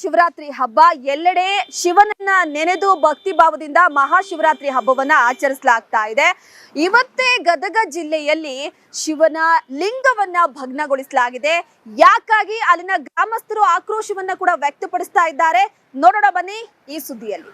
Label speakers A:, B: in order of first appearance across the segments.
A: ಶಿವರಾತ್ರಿ ಹಬ್ಬ ಎಲ್ಲೆಡೆ ಶಿವನನ್ನ ನೆನೆದು ಭಕ್ತಿ ಭಾವದಿಂದ ಮಹಾಶಿವರಾತ್ರಿ ಹಬ್ಬವನ್ನ ಆಚರಿಸಲಾಗ್ತಾ ಇದೆ. ಇವತ್ತೇ ಗದಗ ಜಿಲ್ಲೆಯಲ್ಲಿ ಶಿವನ ಲಿಂಗವನ್ನ ಭಗ್ನಗೊಳಿಸಲಾಗಿದೆ. ಯಾಕಾಗಿ ಅಲ್ಲಿನ ಗ್ರಾಮಸ್ಥರು ಆಕ್ರೋಶವನ್ನ ಕೂಡ ವ್ಯಕ್ತಪಡಿಸ್ತಾ ಇದ್ದಾರೆ. ನೋಡೋಣ ಬನ್ನಿ ಈ ಸುದ್ದಿಯಲ್ಲಿ.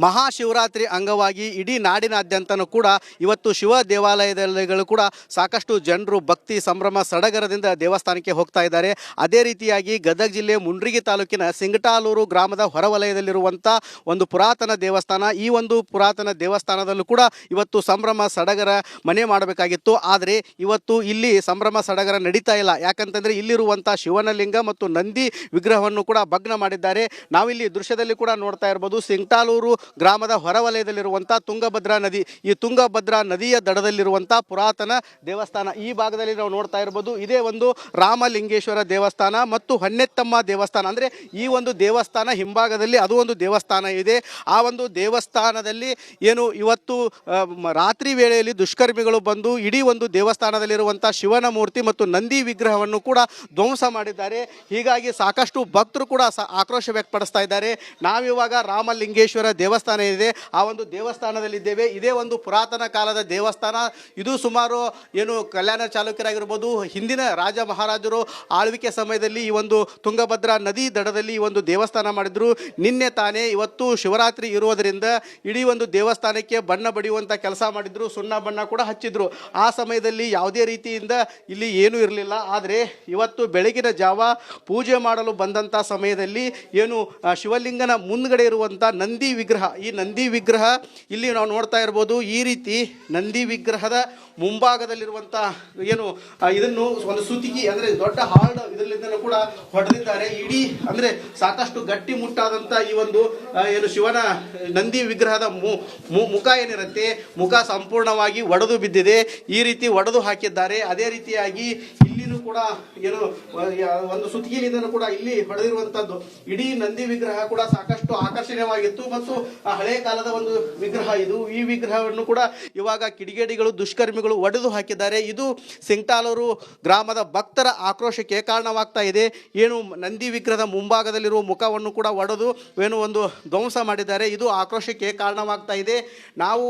B: ಮಹಾಶಿವರಾತ್ರಿ ಅಂಗವಾಗಿ ಇಡೀ ನಾಡಿನಾದ್ಯಂತನೂ ಕೂಡ ಇವತ್ತು ಶಿವ ದೇವಾಲಯದಲ್ಲಿ ಕೂಡ ಸಾಕಷ್ಟು ಜನರು ಭಕ್ತಿ ಸಂಭ್ರಮ ಸಡಗರದಿಂದ ದೇವಸ್ಥಾನಕ್ಕೆ ಹೋಗ್ತಾ ಇದ್ದಾರೆ. ಅದೇ ರೀತಿಯಾಗಿ ಗದಗ ಜಿಲ್ಲೆ ಮುಂಡ್ರಿಗಿ ತಾಲೂಕಿನ ಸಿಂಗಟಾಲೂರು ಗ್ರಾಮದ ಹೊರವಲಯದಲ್ಲಿರುವಂಥ ಒಂದು ಪುರಾತನ ದೇವಸ್ಥಾನ. ಈ ಒಂದು ಪುರಾತನ ದೇವಸ್ಥಾನದಲ್ಲೂ ಕೂಡ ಇವತ್ತು ಸಂಭ್ರಮ ಸಡಗರ ಮನೆ ಮಾಡಬೇಕಾಗಿತ್ತು. ಆದರೆ ಇವತ್ತು ಇಲ್ಲಿ ಸಂಭ್ರಮ ಸಡಗರ ನಡೀತಾ ಇಲ್ಲ. ಯಾಕಂತಂದರೆ ಇಲ್ಲಿರುವಂಥ ಶಿವನ ಲಿಂಗ ಮತ್ತು ನಂದಿ ವಿಗ್ರಹವನ್ನು ಕೂಡ ಭಗ್ನ ಮಾಡಿದ್ದಾರೆ. ನಾವಿಲ್ಲಿ ದೃಶ್ಯದಲ್ಲಿ ಕೂಡ ನೋಡ್ತಾ ಇರ್ಬೋದು. ಸಿಂಗಟಾಲೂರು ಗ್ರಾಮದ ಹೊರವಲಯದಲ್ಲಿರುವಂಥ ತುಂಗಭದ್ರಾ ನದಿ, ಈ ತುಂಗಭದ್ರಾ ನದಿಯ ದಡದಲ್ಲಿರುವಂಥ ಪುರಾತನ ದೇವಸ್ಥಾನ. ಈ ಭಾಗದಲ್ಲಿ ನಾವು ನೋಡ್ತಾ ಇರ್ಬೋದು. ಇದೇ ಒಂದು ರಾಮಲಿಂಗೇಶ್ವರ ದೇವಸ್ಥಾನ ಮತ್ತು ಹೊನ್ನೆತ್ತಮ್ಮ ದೇವಸ್ಥಾನ. ಅಂದರೆ ಈ ಒಂದು ದೇವಸ್ಥಾನ ಹಿಂಭಾಗದಲ್ಲಿ ಅದು ಒಂದು ದೇವಸ್ಥಾನ ಇದೆ. ಆ ಒಂದು ದೇವಸ್ಥಾನದಲ್ಲಿ ಏನು ಇವತ್ತು ರಾತ್ರಿ ವೇಳೆಯಲ್ಲಿ ದುಷ್ಕರ್ಮಿಗಳು ಬಂದು ಇಡೀ ಒಂದು ದೇವಸ್ಥಾನದಲ್ಲಿರುವಂಥ ಶಿವನ ಮೂರ್ತಿ ಮತ್ತು ನಂದಿ ವಿಗ್ರಹವನ್ನು ಕೂಡ ಧ್ವಂಸ ಮಾಡಿದ್ದಾರೆ. ಹೀಗಾಗಿ ಸಾಕಷ್ಟು ಭಕ್ತರು ಕೂಡ ಆಕ್ರೋಶ ವ್ಯಕ್ತಪಡಿಸ್ತಾ ಇದ್ದಾರೆ. ನಾವಿವಾಗ ರಾಮಲಿಂಗೇಶ್ವರ ದೇವಸ್ಥಾನ ಇದೆ, ಆ ಒಂದು ದೇವಸ್ಥಾನದಲ್ಲಿದ್ದೇವೆ. ಇದೇ ಒಂದು ಪುರಾತನ ಕಾಲದ ದೇವಸ್ಥಾನ. ಇದು ಸುಮಾರು ಏನು ಕಲ್ಯಾಣ ಚಾಲುಕ್ಯರಾಗಿರ್ಬೋದು, ಹಿಂದಿನ ರಾಜ ಮಹಾರಾಜರು ಆಳ್ವಿಕೆ ಸಮಯದಲ್ಲಿ ಈ ಒಂದು ತುಂಗಭದ್ರಾ ನದಿ ದಡದಲ್ಲಿ ಈ ಒಂದು ದೇವಸ್ಥಾನ ಮಾಡಿದ್ರು. ನಿನ್ನೆ ತಾನೇ ಇವತ್ತು ಶಿವರಾತ್ರಿ ಇರುವುದರಿಂದ ಇಡೀ ಒಂದು ದೇವಸ್ಥಾನಕ್ಕೆ ಬಣ್ಣ ಬಡಿಯುವಂಥ ಕೆಲಸ ಮಾಡಿದ್ರು, ಸುಣ್ಣ ಬಣ್ಣ ಕೂಡ ಹಚ್ಚಿದ್ರು. ಆ ಸಮಯದಲ್ಲಿ ಯಾವುದೇ ರೀತಿಯಿಂದ ಇಲ್ಲಿ ಏನೂ ಇರಲಿಲ್ಲ. ಆದರೆ ಇವತ್ತು ಬೆಳಗಿನ ಜಾವ ಪೂಜೆ ಮಾಡಲು ಬಂದಂಥ ಸಮಯದಲ್ಲಿ ಏನು ಶಿವಲಿಂಗನ ಮುಂದ್ಗಡೆ ಇರುವಂಥ ನಂದಿ ವಿಗ್ರಹ, ಈ ನಂದಿ ವಿಗ್ರಹ ಇಲ್ಲಿ ನಾವು ನೋಡ್ತಾ ಇರ್ಬೋದು. ಈ ರೀತಿ ನಂದಿ ವಿಗ್ರಹದ ಮುಂಭಾಗದಲ್ಲಿರುವಂಥ ಏನು ಇದನ್ನು ಒಂದು ಸುತಿಗಿ ಅಂದರೆ ದೊಡ್ಡ ಹಾರ್ಡ್ ಇದರಿಂದ ಕೂಡ ಹೊಡೆದಿದ್ದಾರೆ. ಇಡೀ ಅಂದರೆ ಸಾಕಷ್ಟು ಗಟ್ಟಿ ಮುಟ್ಟಾದಂಥ ಈ ಒಂದು ಏನು ಶಿವನ ನಂದಿ ವಿಗ್ರಹದ ಮುಖ ಏನಿರುತ್ತೆ, ಮುಖ ಸಂಪೂರ್ಣವಾಗಿ ಒಡೆದು ಬಿದ್ದಿದೆ. ಈ ರೀತಿ ಒಡೆದು ಹಾಕಿದ್ದಾರೆ. ಅದೇ ರೀತಿಯಾಗಿ ಇಲ್ಲಿನೂ ಕೂಡ ಏನು ಒಂದು ಸುತ್ತಿಗೆಲಿಂದ ಕೂಡ ಇಲ್ಲಿ ಹೊಡೆದಿರುವಂಥದ್ದು. ಇಡೀ ನಂದಿ ವಿಗ್ರಹ ಕೂಡ ಸಾಕಷ್ಟು ಆಕರ್ಷಣೀಯವಾಗಿತ್ತು ಮತ್ತು ಹಳೆಯ ಕಾಲದ ಒಂದು ವಿಗ್ರಹ ಇದು. ಈ ವಿಗ್ರಹವನ್ನು ಕೂಡ ಇವಾಗ ಕಿಡಿಗೇಡಿಗಳು ದುಷ್ಕರ್ಮಿಗಳು ಒಡೆದು ಹಾಕಿದ್ದಾರೆ. ಇದು ಸಿಂಗಟಾಲೂರು ಗ್ರಾಮದ ಭಕ್ತರ ಆಕ್ರೋಶಕ್ಕೆ ಕಾರಣವಾಗ್ತಾ ಇದೆ. ಏನು ನಂದಿ ವಿಗ್ರಹದ ಮುಂಭಾಗದಲ್ಲಿರುವ ಮುಖವನ್ನು ಕೂಡ ಒಡೆದು ಏನು ಒಂದು ಧ್ವಂಸ ಮಾಡಿದ್ದಾರೆ. ಇದು ಆಕ್ರೋಶಕ್ಕೆ ಕಾರಣವಾಗ್ತಾ ಇದೆ. ನಾವು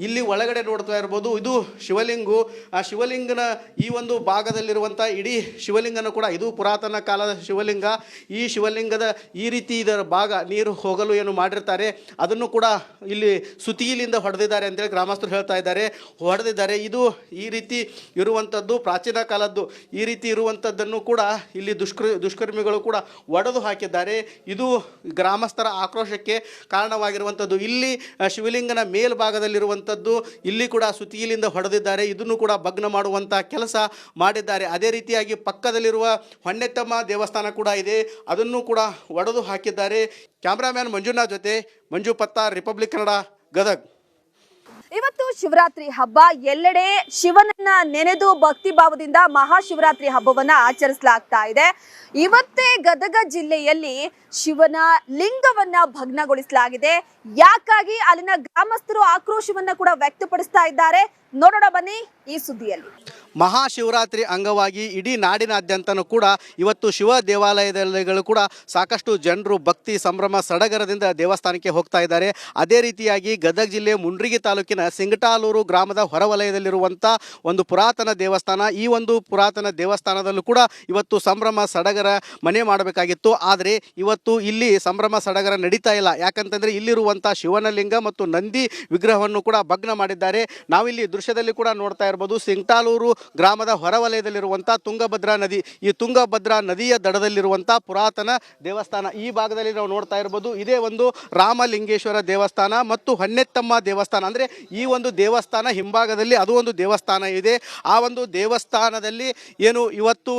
B: ಇಲ್ಲಿ ಒಳಗಡೆ ನೋಡ್ತಾ ಇರ್ಬೋದು. ಇದು ಶಿವಲಿಂಗು. ಆ ಶಿವಲಿಂಗನ ಈ ಒಂದು ಭಾಗದಲ್ಲಿರುವಂಥ ಇಡೀ ಶಿವಲಿಂಗನ ಕೂಡ ಇದು ಪುರಾತನ ಕಾಲದ ಶಿವಲಿಂಗ. ಈ ಶಿವಲಿಂಗದ ಈ ರೀತಿ ಇದರ ಭಾಗ ನೀರು ಹೋಗಲು ಏನು ಮಾಡಿರ್ತಾರೆ ಅದನ್ನು ಕೂಡ ಇಲ್ಲಿ ಸುತಿಗಿಲಿಂದ ಹೊಡೆದಿದ್ದಾರೆ ಅಂತೇಳಿ ಗ್ರಾಮಸ್ಥರು ಹೇಳ್ತಾ ಇದ್ದಾರೆ. ಹೊಡೆದಿದ್ದಾರೆ. ಇದು ಈ ರೀತಿ ಇರುವಂಥದ್ದು ಪ್ರಾಚೀನ ಕಾಲದ್ದು. ಈ ರೀತಿ ಇರುವಂಥದ್ದನ್ನು ಕೂಡ ಇಲ್ಲಿ ದುಷ್ಕರ್ಮಿಗಳು ಕೂಡ ಒಡೆದು ಹಾಕಿದ್ದಾರೆ. ಇದು ಗ್ರಾಮಸ್ಥರ ಆಕ್ರೋಶಕ್ಕೆ ಕಾರಣವಾಗಿರುವಂಥದ್ದು. ಇಲ್ಲಿ ಶಿವಲಿಂಗನ ಮೇಲ್ಭಾಗದಲ್ಲಿರುವಂಥ ಇಲ್ಲಿ ಕೂಡ ಸುತಿಗಿಲಿಂದ ಹೊಡೆದಿದ್ದಾರೆ. ಇದನ್ನು ಕೂಡ ಭಗ್ನ ಮಾಡುವಂತ ಕೆಲಸ ಮಾಡಿದ್ದಾರೆ. ಅದೇ ರೀತಿಯಾಗಿ ಪಕ್ಕದಲ್ಲಿರುವ ಹೊನ್ನೆತ್ತಮ್ಮ ದೇವಸ್ಥಾನ ಕೂಡ ಇದೆ, ಅದನ್ನು ಕೂಡ ಒಡೆದು ಹಾಕಿದ್ದಾರೆ. ಕ್ಯಾಮ್ರಾಮ್ಯಾನ್ ಮಂಜುನಾಥ್ ಜೊತೆ ಮಂಜು ಪತ್ತಾರ್, ರಿಪಬ್ಲಿಕ್ ಕನ್ನಡ, ಗದಗ್.
A: ಇವತ್ತು ಶಿವರಾತ್ರಿ ಹಬ್ಬ ಎಲ್ಲೆಡೆ ಶಿವನನ್ನ ನೆನೆದು ಭಕ್ತಿ ಭಾವದಿಂದ ಮಹಾಶಿವರಾತ್ರಿ ಹಬ್ಬವನ್ನ ಆಚರಿಸಲಾಗ್ತಾ ಇದೆ. ಇವತ್ತೇ ಗದಗ ಜಿಲ್ಲೆಯಲ್ಲಿ ಶಿವನ ಲಿಂಗವನ್ನ ಭಗ್ನಗೊಳಿಸಲಾಗಿದೆ. ಯಾಕಾಗಿ ಅಲ್ಲಿನ ಗ್ರಾಮಸ್ಥರು ಆಕ್ರೋಶವನ್ನ ಕೂಡ ವ್ಯಕ್ತಪಡಿಸ್ತಾ ಇದ್ದಾರೆ. ನೋಡೋಣ ಬನ್ನಿ ಈ ಸುದ್ದಿಯಲ್ಲಿ.
B: ಮಹಾಶಿವರಾತ್ರಿ ಅಂಗವಾಗಿ ಇಡೀ ನಾಡಿನಾದ್ಯಂತನೂ ಕೂಡ ಇವತ್ತು ಶಿವ ದೇವಾಲಯದಲ್ಲಿ ಕೂಡ ಸಾಕಷ್ಟು ಜನರು ಭಕ್ತಿ ಸಂಭ್ರಮ ಸಡಗರದಿಂದ ದೇವಸ್ಥಾನಕ್ಕೆ ಹೋಗ್ತಾ ಇದ್ದಾರೆ. ಅದೇ ರೀತಿಯಾಗಿ ಗದಗ ಜಿಲ್ಲೆ ಮುಂಡ್ರಿಗಿ ತಾಲೂಕಿನ ಸಿಂಗಟಾಲೂರು ಗ್ರಾಮದ ಹೊರವಲಯದಲ್ಲಿರುವಂಥ ಒಂದು ಪುರಾತನ ದೇವಸ್ಥಾನ. ಈ ಒಂದು ಪುರಾತನ ದೇವಸ್ಥಾನದಲ್ಲೂ ಕೂಡ ಇವತ್ತು ಸಂಭ್ರಮ ಸಡಗರ ಮನೆ ಮಾಡಬೇಕಾಗಿತ್ತು. ಆದರೆ ಇವತ್ತು ಇಲ್ಲಿ ಸಂಭ್ರಮ ಸಡಗರ ನಡೀತಾ ಇಲ್ಲ. ಯಾಕಂತಂದರೆ ಇಲ್ಲಿರುವಂಥ ಶಿವನ ಲಿಂಗ ಮತ್ತು ನಂದಿ ವಿಗ್ರಹವನ್ನು ಕೂಡ ಭಗ್ನ ಮಾಡಿದ್ದಾರೆ. ನಾವಿಲ್ಲಿ ದೃಶ್ಯದಲ್ಲಿ ಕೂಡ ನೋಡ್ತಾ ಇರ್ಬೋದು. ಸಿಂಗಟಾಲೂರು ಗ್ರಾಮದ ಹೊರವಲಯದಲ್ಲಿರುವಂಥ ತುಂಗಭದ್ರಾ ನದಿ, ಈ ತುಂಗಭದ್ರಾ ನದಿಯ ದಡದಲ್ಲಿರುವಂಥ ಪುರಾತನ ದೇವಸ್ಥಾನ. ಈ ಭಾಗದಲ್ಲಿ ನಾವು ನೋಡ್ತಾ ಇರ್ಬೋದು. ಇದೇ ಒಂದು ರಾಮಲಿಂಗೇಶ್ವರ ದೇವಸ್ಥಾನ ಮತ್ತು ಹೊನ್ನೆತ್ತಮ್ಮ ದೇವಸ್ಥಾನ. ಅಂದರೆ ಈ ಒಂದು ದೇವಸ್ಥಾನ ಹಿಂಭಾಗದಲ್ಲಿ ಅದು ಒಂದು ದೇವಸ್ಥಾನ ಇದೆ. ಆ ಒಂದು ದೇವಸ್ಥಾನದಲ್ಲಿ ಏನು ಇವತ್ತು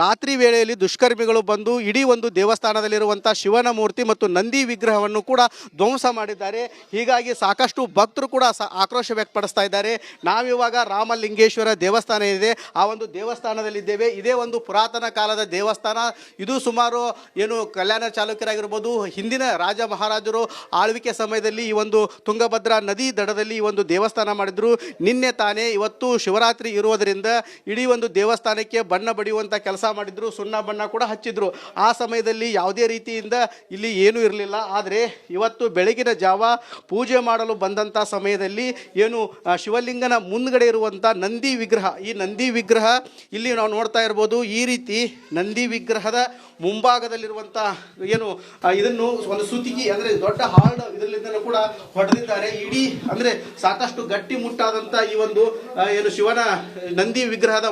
B: ರಾತ್ರಿ ವೇಳೆಯಲ್ಲಿ ದುಷ್ಕರ್ಮಿಗಳು ಬಂದು ಇಡೀ ಒಂದು ದೇವಸ್ಥಾನದಲ್ಲಿರುವಂಥ ಶಿವನ ಮೂರ್ತಿ ಮತ್ತು ನಂದಿ ವಿಗ್ರಹವನ್ನು ಕೂಡ ಧ್ವಂಸ ಮಾಡಿದ್ದಾರೆ. ಹೀಗಾಗಿ ಸಾಕಷ್ಟು ಭಕ್ತರು ಕೂಡ ಆಕ್ರೋಶ ವ್ಯಕ್ತಪಡಿಸ್ತಾ ಇದ್ದಾರೆ. ನಾವಿವಾಗ ರಾಮಲಿಂಗೇಶ್ವರ ದೇವಸ್ಥಾನ ಇದೆ, ಆ ಒಂದು ದೇವಸ್ಥಾನದಲ್ಲಿದ್ದೇವೆ. ಇದೇ ಒಂದು ಪುರಾತನ ಕಾಲದ ದೇವಸ್ಥಾನ. ಇದು ಸುಮಾರು ಏನು ಕಲ್ಯಾಣ ಚಾಲುಕ್ಯರಾಗಿರ್ಬೋದು, ಹಿಂದಿನ ರಾಜ ಮಹಾರಾಜರು ಆಳ್ವಿಕೆ ಸಮಯದಲ್ಲಿ ಈ ಒಂದು ತುಂಗಭದ್ರಾ ನದಿ ದಡದಲ್ಲಿ ಈ ಒಂದು ದೇವಸ್ಥಾನ ಮಾಡಿದ್ರು. ನಿನ್ನೆ ತಾನೇ ಇವತ್ತು ಶಿವರಾತ್ರಿ ಇರುವುದರಿಂದ ಇಡೀ ಒಂದು ದೇವಸ್ಥಾನಕ್ಕೆ ಬಣ್ಣ ಬಡಿಯುವಂಥ ಕೆಲಸ ಮಾಡಿದ್ರು, ಸುಣ್ಣ ಬಣ್ಣ ಕೂಡ ಹಚ್ಚಿದ್ರು. ಆ ಸಮಯದಲ್ಲಿ ಯಾವುದೇ ರೀತಿಯಿಂದ ಇಲ್ಲಿ ಏನೂ ಇರಲಿಲ್ಲ. ಆದರೆ ಇವತ್ತು ಬೆಳಗಿನ ಜಾವ ಪೂಜೆ ಮಾಡಲು ಬಂದಂಥ ಸಮಯದಲ್ಲಿ ಏನು ಶಿವಲಿಂಗನ ಮುಂದ್ಗಡೆ ಇರುವಂಥ ನಂದಿ ವಿಗ್ರಹ, ಈ ನಂದಿ ವಿಗ್ರಹ ಇಲ್ಲಿ ನಾವು ನೋಡ್ತಾ ಇರ್ಬೋದು. ಈ ರೀತಿ ನಂದಿ ವಿಗ್ರಹದ ಮುಂಭಾಗದಲ್ಲಿರುವಂಥ ಏನು ಇದನ್ನು ಒಂದು ಸುತಿಗಿ ಅಂದರೆ ದೊಡ್ಡ ಹಾರ್ಡ್ ಇದರಿಂದ ಕೂಡ ಹೊಡೆದಿದ್ದಾರೆ. ಇಡೀ ಅಂದರೆ ಸಾಕಷ್ಟು ಗಟ್ಟಿ ಮುಟ್ಟಾದಂಥ ಈ ಒಂದು ಏನು ಶಿವನ ನಂದಿ ವಿಗ್ರಹದ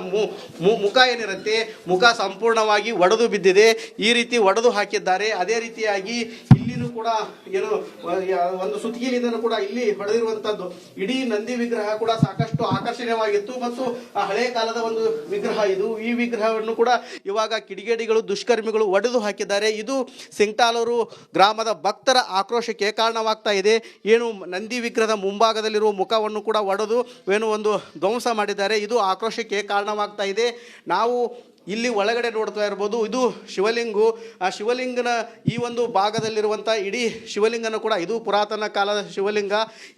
B: ಮುಖ ಏನಿರುತ್ತೆ, ಮುಖ ಸಂಪೂರ್ಣವಾಗಿ ಒಡೆದು ಬಿದ್ದಿದೆ. ಈ ರೀತಿ ಒಡೆದು ಹಾಕಿದ್ದಾರೆ. ಅದೇ ರೀತಿಯಾಗಿ ಇಲ್ಲಿನೂ ಕೂಡ ಏನು ಒಂದು ಸುತ್ತಿಗೆಯಿಂದ ಕೂಡ ಇಲ್ಲಿ ಹೊಡೆದಿರುವಂತದ್ದು. ಇಡೀ ನಂದಿ ವಿಗ್ರಹ ಕೂಡ ಸಾಕಷ್ಟು ಆಕರ್ಷಣೀಯವಾಗಿತ್ತು ಮತ್ತು ಹಳೆ ಕಾಲದ ಒಂದು ವಿಗ್ರಹ ಇದು. ಈ ವಿಗ್ರಹವನ್ನು ಕೂಡ ಇವಾಗ ಕಿಡಿಗೇಡಿಗಳು ದುಷ್ಕರ್ಮಿಗಳು ಒಡೆದು ಹಾಕಿದ್ದಾರೆ. ಇದು ಸಿಂಗ್ಟಾಲೂರು ಗ್ರಾಮದ ಭಕ್ತರ ಆಕ್ರೋಶಕ್ಕೆ ಕಾರಣವಾಗ್ತಾ ಇದೆ. ಏನು ನಂದಿ ವಿಗ್ರಹದ ಮುಂಭಾಗದಲ್ಲಿರುವ ಮುಖವನ್ನು ಕೂಡ ಒಡೆದು ಏನು ಒಂದು ಧ್ವಂಸ ಮಾಡಿದ್ದಾರೆ. ಇದು ಆಕ್ರೋಶಕ್ಕೆ ಕಾರಣವಾಗ್ತಾ ಇದೆ. ನಾವು ಇಲ್ಲಿ ಒಳಗಡೆ ನೋಡ್ತಾ ಇರ್ಬೋದು. ಇದು ಶಿವಲಿಂಗು. ಆ ಶಿವಲಿಂಗನ ಈ ಒಂದು ಭಾಗದಲ್ಲಿರುವಂಥ ಇಡೀ ಶಿವಲಿಂಗನ ಕೂಡ ಇದು ಪುರಾತನ ಕಾಲದ ಶಿವಲಿಂಗ.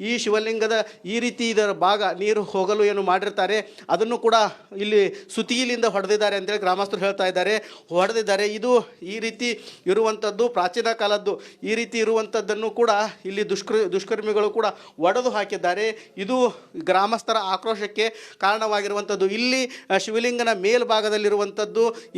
B: ಈ ಶಿವಲಿಂಗದ ಈ ರೀತಿ ಇದರ ಭಾಗ ನೀರು ಹೋಗಲು ಏನು ಮಾಡಿರ್ತಾರೆ ಅದನ್ನು ಕೂಡ ಇಲ್ಲಿ ಸುತಿಗಿಲಿಂದ ಹೊಡೆದಿದ್ದಾರೆ ಅಂತೇಳಿ ಗ್ರಾಮಸ್ಥರು ಹೇಳ್ತಾ ಇದ್ದಾರೆ. ಹೊಡೆದಿದ್ದಾರೆ. ಇದು ಈ ರೀತಿ ಇರುವಂಥದ್ದು ಪ್ರಾಚೀನ ಕಾಲದ್ದು. ಈ ರೀತಿ ಇರುವಂಥದ್ದನ್ನು ಕೂಡ ಇಲ್ಲಿ ದುಷ್ಕರ್ಮಿಗಳು ಕೂಡ ಒಡೆದು ಹಾಕಿದ್ದಾರೆ. ಇದು ಗ್ರಾಮಸ್ಥರ ಆಕ್ರೋಶಕ್ಕೆ ಕಾರಣವಾಗಿರುವಂಥದ್ದು. ಇಲ್ಲಿ ಶಿವಲಿಂಗನ ಮೇಲ್ಭಾಗದಲ್ಲಿರುವಂಥ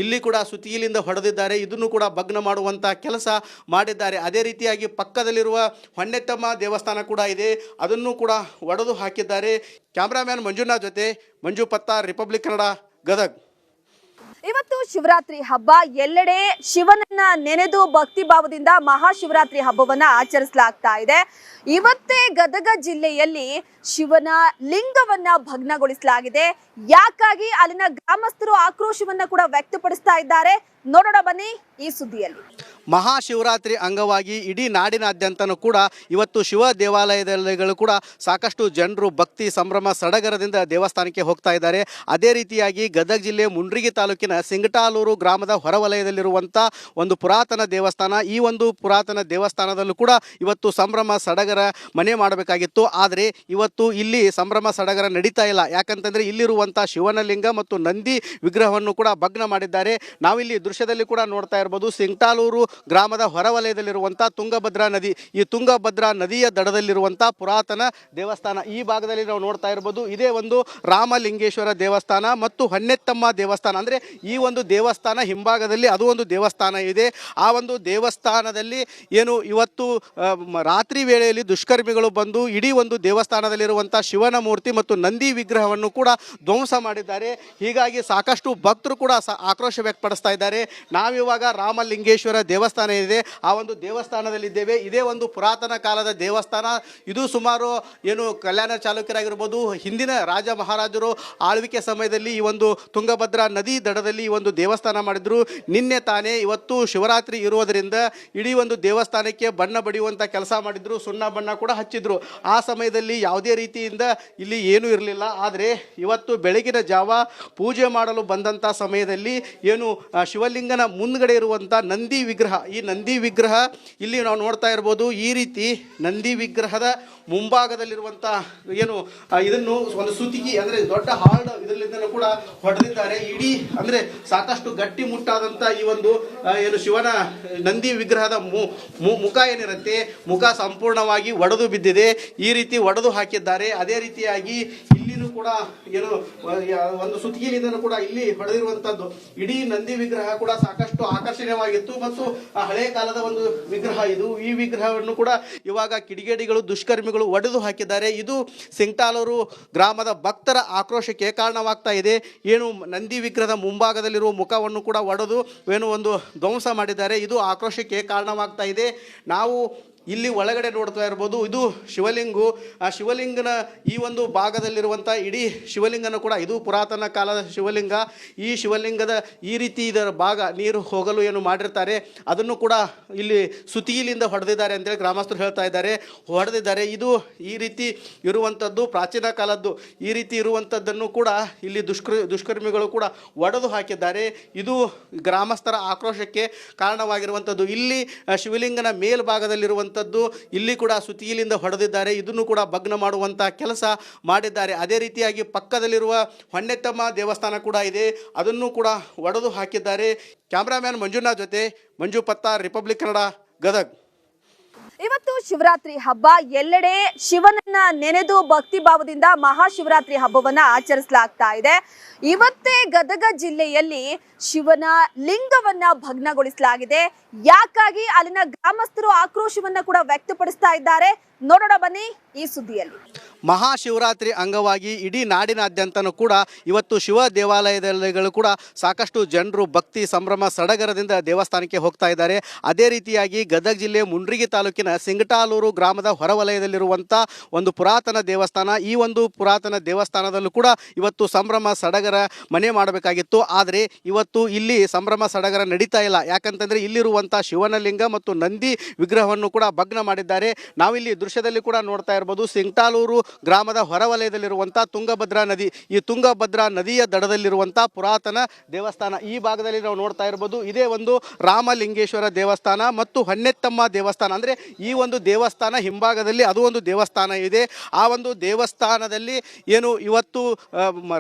B: ಇಲ್ಲಿ ಕೂಡ ಸುತಿಗಿಲಿಂದ ಹೊಡೆದಿದ್ದಾರೆ. ಇದನ್ನು ಕೂಡ ಭಗ್ನ ಮಾಡುವಂತ ಕೆಲಸ ಮಾಡಿದ್ದಾರೆ. ಅದೇ ರೀತಿಯಾಗಿ ಪಕ್ಕದಲ್ಲಿರುವ ಹೊನ್ನೆತ್ತಮ್ಮ ದೇವಸ್ಥಾನ ಕೂಡ ಇದೆ, ಅದನ್ನು ಕೂಡ ಒಡೆದು ಹಾಕಿದ್ದಾರೆ. ಕ್ಯಾಮ್ರಾಮ್ಯಾನ್ ಮಂಜುನಾಥ್ ಜೊತೆ ಮಂಜು ಪತ್ತಾರ್, ರಿಪಬ್ಲಿಕ್ ಕನ್ನಡ, ಗದಗ್.
A: ಇವತ್ತು ಶಿವರಾತ್ರಿ ಹಬ್ಬ ಎಲ್ಲೆಡೆ ಶಿವನನ್ನ ನೆನೆದು ಭಕ್ತಿ ಭಾವದಿಂದ ಮಹಾಶಿವರಾತ್ರಿ ಹಬ್ಬವನ್ನ ಆಚರಿಸಲಾಗ್ತಾ ಇದೆ. ಇವತ್ತೇ ಗದಗ ಜಿಲ್ಲೆಯಲ್ಲಿ ಶಿವನ ಲಿಂಗವನ್ನ ಭಗ್ನಗೊಳಿಸಲಾಗಿದೆ. ಯಾಕಾಗಿ ಅಲ್ಲಿನ ಗ್ರಾಮಸ್ಥರು ಆಕ್ರೋಶವನ್ನ ಕೂಡ ವ್ಯಕ್ತಪಡಿಸ್ತಾ ಇದ್ದಾರೆ, ನೋಡೋಣ ಬನ್ನಿ ಈ ಸುದ್ದಿಯಲ್ಲಿ.
B: ಮಹಾಶಿವರಾತ್ರಿ ಅಂಗವಾಗಿ ಇಡೀ ನಾಡಿನಾದ್ಯಂತನೂ ಕೂಡ ಇವತ್ತು ಶಿವ ದೇವಾಲಯಗಳು ಕೂಡ ಸಾಕಷ್ಟು ಜನರು ಭಕ್ತಿ ಸಂಭ್ರಮ ಸಡಗರದಿಂದ ದೇವಸ್ಥಾನಕ್ಕೆ ಹೋಗ್ತಾ ಇದ್ದಾರೆ. ಅದೇ ರೀತಿಯಾಗಿ ಗದಗ ಜಿಲ್ಲೆ ಮುಂಡ್ರಿಗಿ ತಾಲೂಕಿನ ಸಿಂಗಟಾಲೂರು ಗ್ರಾಮದ ಹೊರವಲಯದಲ್ಲಿರುವಂಥ ಒಂದು ಪುರಾತನ ದೇವಸ್ಥಾನ. ಈ ಒಂದು ಪುರಾತನ ದೇವಸ್ಥಾನದಲ್ಲೂ ಕೂಡ ಇವತ್ತು ಸಂಭ್ರಮ ಸಡಗರ ಮನೆ ಮಾಡಬೇಕಾಗಿತ್ತು. ಆದರೆ ಇವತ್ತು ಇಲ್ಲಿ ಸಂಭ್ರಮ ಸಡಗರ ನಡೀತಾ ಇಲ್ಲ. ಯಾಕಂತಂದರೆ ಇಲ್ಲಿರುವಂಥ ಶಿವನ ಲಿಂಗ ಮತ್ತು ನಂದಿ ವಿಗ್ರಹವನ್ನು ಕೂಡ ಭಗ್ನ ಮಾಡಿದ್ದಾರೆ. ನಾವಿಲ್ಲಿ ದೃಶ್ಯದಲ್ಲಿ ಕೂಡ ನೋಡ್ತಾ ಇರ್ಬೋದು. ಸಿಂಗಟಾಲೂರು ಗ್ರಾಮದ ಹೊರವಲಯದಲ್ಲಿರುವಂಥ ತುಂಗಭದ್ರಾ ನದಿ, ಈ ತುಂಗಭದ್ರಾ ನದಿಯ ದಡದಲ್ಲಿರುವಂಥ ಪುರಾತನ ದೇವಸ್ಥಾನ. ಈ ಭಾಗದಲ್ಲಿ ನಾವು ನೋಡ್ತಾ ಇರ್ಬೋದು. ಇದೇ ಒಂದು ರಾಮಲಿಂಗೇಶ್ವರ ದೇವಸ್ಥಾನ ಮತ್ತು ಹೊನ್ನೆತ್ತಮ್ಮ ದೇವಸ್ಥಾನ. ಅಂದರೆ ಈ ಒಂದು ದೇವಸ್ಥಾನ ಹಿಂಭಾಗದಲ್ಲಿ ಅದು ಒಂದು ದೇವಸ್ಥಾನ ಇದೆ. ಆ ಒಂದು ದೇವಸ್ಥಾನದಲ್ಲಿ ಏನು ಇವತ್ತು ರಾತ್ರಿ ವೇಳೆಯಲ್ಲಿ ದುಷ್ಕರ್ಮಿಗಳು ಬಂದು ಇಡೀ ಒಂದು ದೇವಸ್ಥಾನದಲ್ಲಿರುವಂಥ ಶಿವನ ಮೂರ್ತಿ ಮತ್ತು ನಂದಿ ವಿಗ್ರಹವನ್ನು ಕೂಡ ಧ್ವಂಸ ಮಾಡಿದ್ದಾರೆ. ಹೀಗಾಗಿ ಸಾಕಷ್ಟು ಭಕ್ತರು ಕೂಡ ಆಕ್ರೋಶ ವ್ಯಕ್ತಪಡಿಸ್ತಾ ಇದ್ದಾರೆ. ನಾವಿವಾಗ ರಾಮಲಿಂಗೇಶ್ವರ ದೇವಸ್ಥಾನ ಇದೆ, ಆ ಒಂದು ದೇವಸ್ಥಾನದಲ್ಲಿದ್ದೇವೆ. ಇದೇ ಒಂದು ಪುರಾತನ ಕಾಲದ ದೇವಸ್ಥಾನ. ಇದು ಸುಮಾರು ಏನು ಕಲ್ಯಾಣ ಚಾಲುಕ್ಯರಾಗಿರ್ಬೋದು, ಹಿಂದಿನ ರಾಜ ಮಹಾರಾಜರು ಆಳ್ವಿಕೆ ಸಮಯದಲ್ಲಿ ಈ ಒಂದು ತುಂಗಭದ್ರಾ ನದಿ ದಡದಲ್ಲಿ ಈ ಒಂದು ದೇವಸ್ಥಾನ ಮಾಡಿದ್ರು. ನಿನ್ನೆ ತಾನೇ ಇವತ್ತು ಶಿವರಾತ್ರಿ ಇರುವುದರಿಂದ ಇಡೀ ಒಂದು ದೇವಸ್ಥಾನಕ್ಕೆ ಬಣ್ಣ ಬಡಿಯುವಂಥ ಕೆಲಸ ಮಾಡಿದ್ರು, ಸುಣ್ಣ ಬಣ್ಣ ಕೂಡ ಹಚ್ಚಿದ್ರು. ಆ ಸಮಯದಲ್ಲಿ ಯಾವುದೇ ರೀತಿಯಿಂದ ಇಲ್ಲಿ ಏನೂ ಇರಲಿಲ್ಲ. ಆದರೆ ಇವತ್ತು ಬೆಳಗಿನ ಜಾವ ಪೂಜೆ ಮಾಡಲು ಬಂದಂಥ ಸಮಯದಲ್ಲಿ ಏನು ಶಿವಲಿಂಗನ ಮುಂದ್ಗಡೆ ಇರುವಂಥ ನಂದಿ ವಿಗ್ರಹ, ಈ ನಂದಿ ವಿಗ್ರಹ ಇಲ್ಲಿ ನಾವು ನೋಡ್ತಾ ಇರ್ಬೋದು. ಈ ರೀತಿ ನಂದಿ ವಿಗ್ರಹದ ಮುಂಭಾಗದಲ್ಲಿರುವಂಥ ಏನು ಇದನ್ನು ಒಂದು ಸುತಿಗಿ ಅಂದರೆ ದೊಡ್ಡ ಹಾರ್ಡ್ ಇದರಿಂದ ಕೂಡ ಹೊಡೆದಿದ್ದಾರೆ. ಇಡೀ ಅಂದರೆ ಸಾಕಷ್ಟು ಗಟ್ಟಿ ಮುಟ್ಟಾದಂಥ ಈ ಒಂದು ಏನು ಶಿವನ ನಂದಿ ವಿಗ್ರಹದ ಮುಖ ಏನಿರುತ್ತೆ, ಮುಖ ಸಂಪೂರ್ಣವಾಗಿ ಒಡೆದು ಬಿದ್ದಿದೆ. ಈ ರೀತಿ ಒಡೆದು ಹಾಕಿದ್ದಾರೆ. ಅದೇ ರೀತಿಯಾಗಿ ಇಲ್ಲಿನೂ ಕೂಡ ಏನು ಒಂದು ಸುತ್ತಿಗೆಲಿಂದ ಕೂಡ ಇಲ್ಲಿ ಹೊಡೆದಿರುವಂತದ್ದು. ಇಡೀ ನಂದಿ ವಿಗ್ರಹ ಕೂಡ ಸಾಕಷ್ಟು ಆಕರ್ಷಣೀಯವಾಗಿತ್ತು ಮತ್ತು ಹಳೆ ಕಾಲದ ಒಂದು ವಿಗ್ರಹ ಇದು. ಈ ವಿಗ್ರಹವನ್ನು ಕೂಡ ಇವಾಗ ಕಿಡಿಗೇಡಿಗಳು ದುಷ್ಕರ್ಮಿಗಳು ಒಡೆದು ಹಾಕಿದ್ದಾರೆ. ಇದು ಸಿಂಗ್ಟಾಲೂರು ಗ್ರಾಮದ ಭಕ್ತರ ಆಕ್ರೋಶಕ್ಕೆ ಕಾರಣವಾಗ್ತಾ ಇದೆ. ಏನು ನಂದಿ ವಿಗ್ರಹದ ಮುಂಭಾಗದಲ್ಲಿರುವ ಮುಖವನ್ನು ಕೂಡ ಒಡೆದು ಏನು ಒಂದು ಧ್ವಂಸ ಮಾಡಿದ್ದಾರೆ. ಇದು ಆಕ್ರೋಶಕ್ಕೆ ಕಾರಣವಾಗ್ತಾ ಇದೆ. ನಾವು ಇಲ್ಲಿ ಒಳಗಡೆ ನೋಡ್ತಾ ಇರ್ಬೋದು, ಇದು ಶಿವಲಿಂಗು. ಆ ಶಿವಲಿಂಗನ ಈ ಒಂದು ಭಾಗದಲ್ಲಿರುವಂಥ ಇಡೀ ಶಿವಲಿಂಗನ ಕೂಡ ಇದು ಪುರಾತನ ಕಾಲದ ಶಿವಲಿಂಗ. ಈ ಶಿವಲಿಂಗದ ಈ ರೀತಿ ಇದರ ಭಾಗ ನೀರು ಹೋಗಲು ಏನು ಮಾಡಿರ್ತಾರೆ ಅದನ್ನು ಕೂಡ ಇಲ್ಲಿ ಸುತಿಯಿಲಿಂದ ಹೊಡೆದಿದ್ದಾರೆ ಅಂತೇಳಿ ಗ್ರಾಮಸ್ಥರು ಹೇಳ್ತಾ ಇದ್ದಾರೆ. ಹೊಡೆದಿದ್ದಾರೆ. ಇದು ಈ ರೀತಿ ಇರುವಂಥದ್ದು ಪ್ರಾಚೀನ ಕಾಲದ್ದು. ಈ ರೀತಿ ಇರುವಂಥದ್ದನ್ನು ಕೂಡ ಇಲ್ಲಿ ದುಷ್ಕರ್ಮಿಗಳು ಕೂಡ ಒಡೆದು ಹಾಕಿದ್ದಾರೆ. ಇದು ಗ್ರಾಮಸ್ಥರ ಆಕ್ರೋಶಕ್ಕೆ ಕಾರಣವಾಗಿರುವಂಥದ್ದು. ಇಲ್ಲಿ ಶಿವಲಿಂಗನ ಮೇಲ್ಭಾಗದಲ್ಲಿರುವಂಥದ್ದು ಇಲ್ಲಿ ಕೂಡ ಸುತಿಯಿಲಿಂದ ಹೊಡೆದಿದ್ದಾರೆ. ಇದನ್ನು ಕೂಡ ಭಗ್ನ ಮಾಡುವಂಥ ಕೆಲಸ ಮಾಡಿದ್ದಾರೆ. ಅದೇ ರೀತಿಯಾಗಿ ಪಕ್ಕದಲ್ಲಿರುವ ಹೊನ್ನೆತ್ತಮ್ಮ ದೇವಸ್ಥಾನ ಕೂಡ ಇದೆ, ಅದನ್ನು ಕೂಡ ಒಡೆದು ಹಾಕಿದ್ದಾರೆ. ಕ್ಯಾಮ್ರಾಮ್ಯಾನ್ ಮಂಜುನಾಥ್ ಜೊತೆ ಮಂಜು ಪತ್ತಾರ್, ರಿಪಬ್ಲಿಕ್ ಕನ್ನಡ, ಗದಗ್.
A: ಇವತ್ತು ಶಿವರಾತ್ರಿ ಹಬ್ಬ. ಎಲ್ಲೆಡೆ ಶಿವನನ್ನ ನೆನೆದು ಭಕ್ತಿ ಭಾವದಿಂದ ಮಹಾಶಿವರಾತ್ರಿ ಹಬ್ಬವನ್ನ ಆಚರಿಸಲಾಗ್ತಾ ಇದೆ. ಇವತ್ತೇ ಗದಗ ಜಿಲ್ಲೆಯಲ್ಲಿ ಶಿವನ ಲಿಂಗವನ್ನ ಭಗ್ನಗೊಳಿಸಲಾಗಿದೆ. ಯಾಕಾಗಿ ಅಲ್ಲಿನ ಗ್ರಾಮಸ್ಥರು ಆಕ್ರೋಶವನ್ನ ಕೂಡ ವ್ಯಕ್ತಪಡಿಸ್ತಾ ಇದ್ದಾರೆ, ನೋಡೋಣ ಬನ್ನಿ ಈ ಸುದ್ದಿಯಲ್ಲಿ.
B: ಮಹಾಶಿವರಾತ್ರಿ ಅಂಗವಾಗಿ ಇಡೀ ನಾಡಿನಾದ್ಯಂತನೂ ಕೂಡ ಇವತ್ತು ಶಿವ ದೇವಾಲಯದಲ್ಲಿಗಳು ಕೂಡ ಸಾಕಷ್ಟು ಜನರು ಭಕ್ತಿ ಸಂಭ್ರಮ ಸಡಗರದಿಂದ ದೇವಸ್ಥಾನಕ್ಕೆ ಹೋಗ್ತಾ ಇದ್ದಾರೆ. ಅದೇ ರೀತಿಯಾಗಿ ಗದಗ ಜಿಲ್ಲೆ ಮುಂಡ್ರಿಗಿ ತಾಲೂಕಿನ ಸಿಂಗಟಾಲೂರು ಗ್ರಾಮದ ಹೊರವಲಯದಲ್ಲಿರುವಂಥ ಒಂದು ಪುರಾತನ ದೇವಸ್ಥಾನ. ಈ ಒಂದು ಪುರಾತನ ದೇವಸ್ಥಾನದಲ್ಲೂ ಕೂಡ ಇವತ್ತು ಸಂಭ್ರಮ ಸಡಗರ ಮನೆ ಮಾಡಬೇಕಾಗಿತ್ತು. ಆದರೆ ಇವತ್ತು ಇಲ್ಲಿ ಸಂಭ್ರಮ ಸಡಗರ ನಡೀತಾ ಇಲ್ಲ. ಯಾಕಂತಂದರೆ ಇಲ್ಲಿರುವಂಥ ಶಿವನ ಲಿಂಗ ಮತ್ತು ನಂದಿ ವಿಗ್ರಹವನ್ನು ಕೂಡ ಭಗ್ನ ಮಾಡಿದ್ದಾರೆ. ನಾವಿಲ್ಲಿ ದೃಶ್ಯದಲ್ಲಿ ಕೂಡ ನೋಡ್ತಾ ಇರ್ಬೋದು, ಸಿಂಗಟಾಲೂರು ಗ್ರಾಮದ ಹೊರವಲಯದಲ್ಲಿರುವಂಥ ತುಂಗಭದ್ರಾ ನದಿ, ಈ ತುಂಗಭದ್ರಾ ನದಿಯ ದಡದಲ್ಲಿರುವಂಥ ಪುರಾತನ ದೇವಸ್ಥಾನ. ಈ ಭಾಗದಲ್ಲಿ ನಾವು ನೋಡ್ತಾ ಇರ್ಬೋದು, ಇದೇ ಒಂದು ರಾಮಲಿಂಗೇಶ್ವರ ದೇವಸ್ಥಾನ ಮತ್ತು ಹೊನ್ನೆತ್ತಮ್ಮ ದೇವಸ್ಥಾನ. ಅಂದರೆ ಈ ಒಂದು ದೇವಸ್ಥಾನ ಹಿಂಭಾಗದಲ್ಲಿ ಅದು ಒಂದು ದೇವಸ್ಥಾನ ಇದೆ. ಆ ಒಂದು ದೇವಸ್ಥಾನದಲ್ಲಿ ಏನು ಇವತ್ತು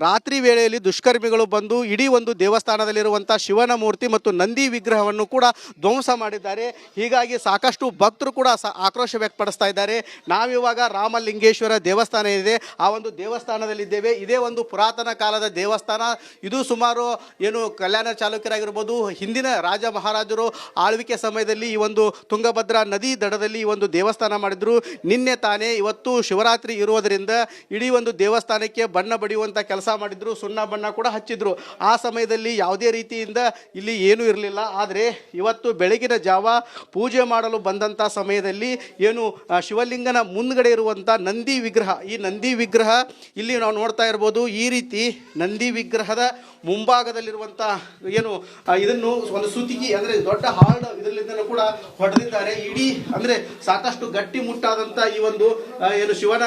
B: ರಾತ್ರಿ ವೇಳೆಯಲ್ಲಿ ದುಷ್ಕರ್ಮಿಗಳು ಬಂದು ಇಡೀ ಒಂದು ದೇವಸ್ಥಾನದಲ್ಲಿರುವಂಥ ಶಿವನ ಮೂರ್ತಿ ಮತ್ತು ನಂದಿ ವಿಗ್ರಹವನ್ನು ಕೂಡ ಧ್ವಂಸ ಮಾಡಿದ್ದಾರೆ. ಹೀಗಾಗಿ ಸಾಕಷ್ಟು ಭಕ್ತರು ಕೂಡ ಆಕ್ರೋಶ ವ್ಯಕ್ತಪಡಿಸ್ತಾ ಇದ್ದಾರೆ. ನಾವಿವಾಗ ರಾಮಲಿಂಗೇಶ್ವರ ದೇವಸ್ಥಾನ ಇದೆ, ಆ ಒಂದು ದೇವಸ್ಥಾನದಲ್ಲಿದ್ದೇವೆ. ಇದೇ ಒಂದು ಪುರಾತನ ಕಾಲದ ದೇವಸ್ಥಾನ. ಇದು ಸುಮಾರು ಏನು ಕಲ್ಯಾಣ ಚಾಲುಕ್ಯರಾಗಿರ್ಬೋದು, ಹಿಂದಿನ ರಾಜ ಮಹಾರಾಜರು ಆಳ್ವಿಕೆ ಸಮಯದಲ್ಲಿ ಈ ಒಂದು ತುಂಗಭದ್ರಾ ನದಿ ದಡದಲ್ಲಿ ಈ ಒಂದು ದೇವಸ್ಥಾನ ಮಾಡಿದ್ರು. ನಿನ್ನೆ ತಾನೇ ಇವತ್ತು ಶಿವರಾತ್ರಿ ಇರುವುದರಿಂದ ಇಡೀ ಒಂದು ದೇವಸ್ಥಾನಕ್ಕೆ ಬಣ್ಣ ಬಡಿಯುವಂಥ ಕೆಲಸ ಮಾಡಿದ್ರು, ಸುಣ್ಣ ಬಣ್ಣ ಕೂಡ ಹಚ್ಚಿದ್ರು. ಆ ಸಮಯದಲ್ಲಿ ಯಾವುದೇ ರೀತಿಯಿಂದ ಇಲ್ಲಿ ಏನೂ ಇರಲಿಲ್ಲ. ಆದರೆ ಇವತ್ತು ಬೆಳಗಿನ ಜಾವ ಪೂಜೆ ಮಾಡಲು ಬಂದಂಥ ಸಮಯದಲ್ಲಿ ಏನು ಶಿವಲಿಂಗನ ಮುಂದ್ಗಡೆ ಇರುವಂಥ ನಂದಿ ವಿಗ್ರಹ, ಈ ನಂದಿ ವಿಗ್ರಹ ಇಲ್ಲಿ ನಾವು ನೋಡ್ತಾ ಇರ್ಬೋದು. ಈ ರೀತಿ ನಂದಿ ವಿಗ್ರಹದ ಮುಂಭಾಗದಲ್ಲಿರುವಂಥ ಏನು ಇದನ್ನು ಒಂದು ಸುತಿಗಿ ಅಂದರೆ ದೊಡ್ಡ ಹಾರ್ಡ್ ಇದರಿಂದ ಕೂಡ ಹೊಡೆದಿದ್ದಾರೆ. ಇಡೀ ಅಂದರೆ ಸಾಕಷ್ಟು ಗಟ್ಟಿ ಮುಟ್ಟಾದಂಥ ಈ ಒಂದು ಏನು ಶಿವನ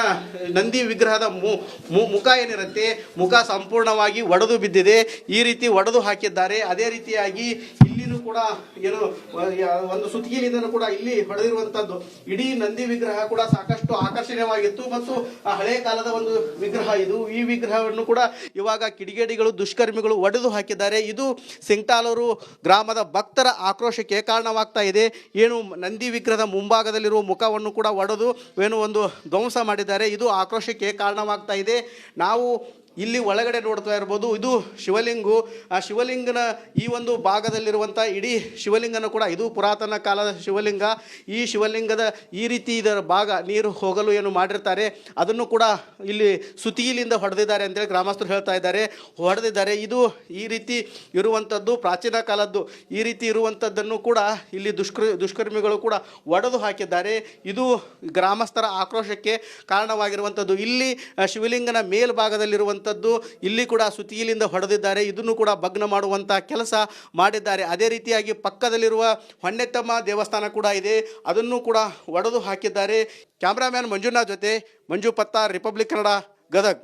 B: ನಂದಿ ವಿಗ್ರಹದ ಮುಖ ಏನಿರುತ್ತೆ, ಮುಖ ಸಂಪೂರ್ಣವಾಗಿ ಒಡೆದು ಬಿದ್ದಿದೆ. ಈ ರೀತಿ ಒಡೆದು ಹಾಕಿದ್ದಾರೆ. ಅದೇ ರೀತಿಯಾಗಿ ಇಲ್ಲಿನೂ ಕೂಡ ಏನು ಒಂದು ಸುತ್ತಿಗೆಯಿಂದ ಕೂಡ ಇಲ್ಲಿ ಹೊಡೆದಿರುವಂತದ್ದು. ಇಡೀ ನಂದಿ ವಿಗ್ರಹ ಕೂಡ ಸಾಕಷ್ಟು ಆಕರ್ಷಣೀಯವಾಗಿತ್ತು ಮತ್ತು ಹಳೆ ಕಾಲದ ಒಂದು ವಿಗ್ರಹ ಇದು. ಈ ವಿಗ್ರಹವನ್ನು ಕೂಡ ಇವಾಗ ಕಿಡಿಗೇಡಿಗಳು ದುಷ್ಕರ್ಮಿಗಳು ಒಡೆದು ಹಾಕಿದ್ದಾರೆ. ಇದು ಸಿಂಗಟಾಲೂರು ಗ್ರಾಮದ ಭಕ್ತರ ಆಕ್ರೋಶಕ್ಕೆ ಕಾರಣವಾಗ್ತಾ ಇದೆ. ಏನು ನಂದಿ ವಿಗ್ರಹದ ಮುಂಭಾಗದಲ್ಲಿರುವ ಮುಖವನ್ನು ಕೂಡ ಒಡೆದು ಏನು ಒಂದು ಧ್ವಂಸ ಮಾಡಿದ್ದಾರೆ. ಇದು ಆಕ್ರೋಶಕ್ಕೆ ಕಾರಣವಾಗ್ತಾ ಇದೆ. ನಾವು ಇಲ್ಲಿ ಒಳಗಡೆ ನೋಡ್ತಾ ಇರ್ಬೋದು, ಇದು ಶಿವಲಿಂಗು. ಆ ಶಿವಲಿಂಗನ ಈ ಒಂದು ಭಾಗದಲ್ಲಿರುವಂಥ ಇಡೀ ಶಿವಲಿಂಗನ ಕೂಡ ಇದು ಪುರಾತನ ಕಾಲದ ಶಿವಲಿಂಗ. ಈ ಶಿವಲಿಂಗದ ಈ ರೀತಿ ಇದರ ಭಾಗ ನೀರು ಹೋಗಲು ಏನು ಮಾಡಿರ್ತಾರೆ ಅದನ್ನು ಕೂಡ ಇಲ್ಲಿ ಸುತಿಯಿಲಿಂದ ಹೊಡೆದಿದ್ದಾರೆ ಅಂತೇಳಿ ಗ್ರಾಮಸ್ಥರು ಹೇಳ್ತಾ ಇದ್ದಾರೆ. ಹೊಡೆದಿದ್ದಾರೆ. ಇದು ಈ ರೀತಿ ಇರುವಂಥದ್ದು ಪ್ರಾಚೀನ ಕಾಲದ್ದು. ಈ ರೀತಿ ಇರುವಂಥದ್ದನ್ನು ಕೂಡ ಇಲ್ಲಿ ದುಷ್ಕರ್ಮಿಗಳು ಕೂಡ ಒಡೆದು ಹಾಕಿದ್ದಾರೆ. ಇದು ಗ್ರಾಮಸ್ಥರ ಆಕ್ರೋಶಕ್ಕೆ ಕಾರಣವಾಗಿರುವಂಥದ್ದು. ಇಲ್ಲಿ ಶಿವಲಿಂಗನ ಮೇಲ್ಭಾಗದಲ್ಲಿರುವಂಥ ಇಲ್ಲಿ ಕೂಡ ಸುತಿಯಿಲಿಂದ ಹೊಡೆದಿದ್ದಾರೆ. ಇದನ್ನು ಕೂಡ ಭಗ್ನ ಮಾಡುವಂತ ಕೆಲಸ ಮಾಡಿದ್ದಾರೆ. ಅದೇ ರೀತಿಯಾಗಿ ಪಕ್ಕದಲ್ಲಿರುವ ಹೊನ್ನೆತ್ತಮ್ಮ ದೇವಸ್ಥಾನ ಕೂಡ ಇದೆ, ಅದನ್ನು ಕೂಡ ಒಡೆದು ಹಾಕಿದ್ದಾರೆ. ಕ್ಯಾಮ್ರಾಮ್ಯಾನ್ ಮಂಜುನಾಥ್ ಜೊತೆ ಮಂಜು ಪತ್ತಾರ್, ರಿಪಬ್ಲಿಕ್ ಕನ್ನಡ, ಗದಗ್.